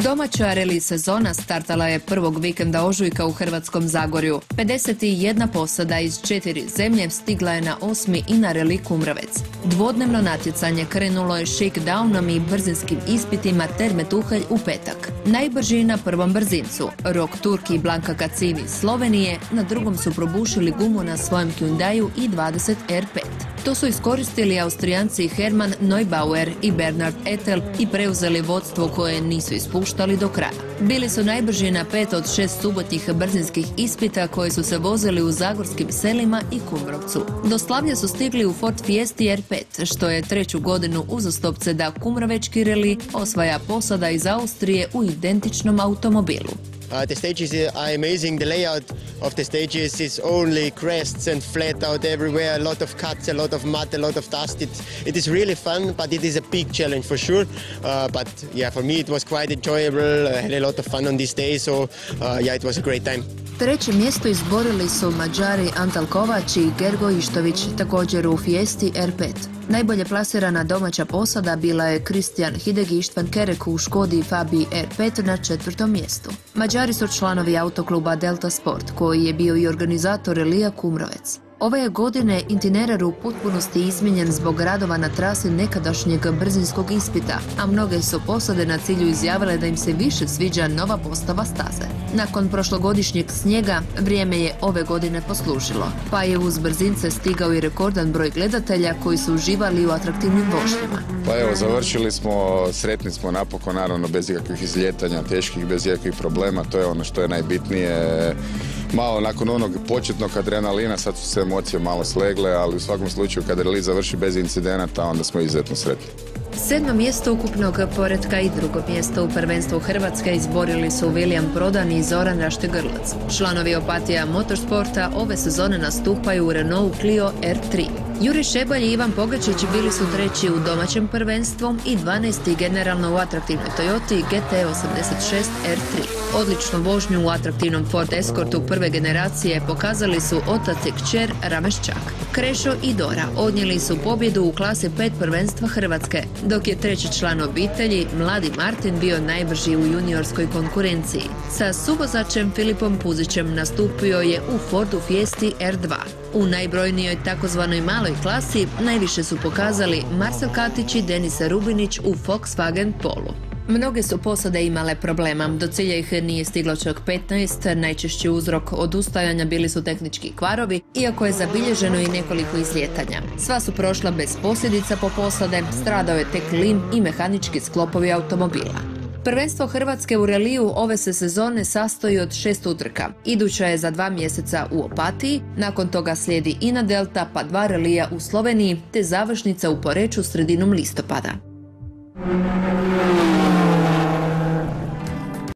Domaća reli sezona startala je prvog vikenda ožujka u Hrvatskom Zagorju. 51 posada iz 4 zemlje stigla je na 8. i na reli Kumrovec. Dvodnevno natjecanje krenulo je shakedownom i brzinskim ispitima Terme-Tuhelj u petak. Najbrži na prvom brzincu, Rok Turk i Blanka Kacin iz Slovenije, na drugom su probušili gumu na svojem Hyundaiu i20 R5. To su iskoristili Austrijanci Hermann Neubauer i Bernard Ettel i preuzeli vodstvo koje nisu ispuštali do kraja. Bili su najbrži na 5 od 6 subotnjih brzinskih ispita koji su se vozili u zagorskim selima i Kumrovcu. Do slavlja su stigli u Ford Fiesti R5, što je treću godinu uzastopce da kumrovečki reli osvaja posada iz Austrije u identičnom automobilu. The stages are amazing. The layout of the stages is only crests and flat out everywhere. A lot of cuts, a lot of mud, a lot of dust. It is really fun, but it is a big challenge for sure. But yeah, for me it was quite enjoyable. I had a lot of fun on this day, so yeah, it was a great time. Treće mjesto izborili su Mađari Antal Kovač i Gergo Ištović, također u Fiesti R5. Najbolje plasirana domaća posada bila je Kristijan Hideg i Ištvan Kerek u Škodi Fabii R5 na 4. mjestu. Mađari su članovi autokluba Delta Sport, koji je bio i organizator relija Kumrovec. Ove je godine itinerar u potpunosti izmijenjen zbog radova na trasi nekadašnjeg brzinskog ispita, a mnoge su posade na cilju izjavile da im se više sviđa nova postava staze. Nakon prošlogodišnjeg snijega, vrijeme je ove godine poslužilo, pa je uz brzince stigao i rekordan broj gledatelja koji su uživali u atraktivnim vožnjama. Pa evo, završili smo, sretni smo napokon, naravno bez ikakvih izljetanja, teških, bez ikakvih problema, to je ono što je najbitnije. Malo nakon onog početnog adrenalina sad su se emocije malo slegle, ali u svakom slučaju kad reli završi bez incidenata, onda smo izuzetno sretni. 7. mjesto ukupnog poretka i 2. mjesto u prvenstvu Hrvatske izborili su William Prodan i Zoran Raštegrlac. Članovi Opatija Motorsporta ove sezone nastupaju u Renault Clio R3. Juri Šebalj i Ivan Pogačić bili su treći u domaćem prvenstvu i 12. generalno u atraktivnoj Toyoti GT86 R3. Odličnu vožnju u atraktivnom Ford Escortu prve generacije pokazali su otac i kćer Rameščak. Krešo i Dora odnijeli su pobjedu u klasi 5 prvenstva Hrvatske, dok je treći član obitelji, mladi Martin, bio najbrži u juniorskoj konkurenciji. Sa suvozačem Filipom Puzićem nastupio je u Fordu Fiesti R2. U najbrojnijoj takozvanoj maloj klasi najviše su pokazali Marcel Katić i Denisa Rubinić u Volkswagen Polu. Mnoge su posade imale problema, do cilja ih nije stiglo čak 15, najčešći uzrok odustajanja bili su tehnički kvarovi, iako je zabilježeno i nekoliko izlijetanja. Sva su prošla bez posljedica po posade, stradao je tek lim i mehanički sklopovi automobila. Prvenstvo Hrvatske u reliju ove se sezone sastoji od 6 utrka. Iduća je za 2 mjeseca u Opatiji, nakon toga slijedi INA Delta pa 2 relija u Sloveniji, te završnica u Poreču sredinom listopada.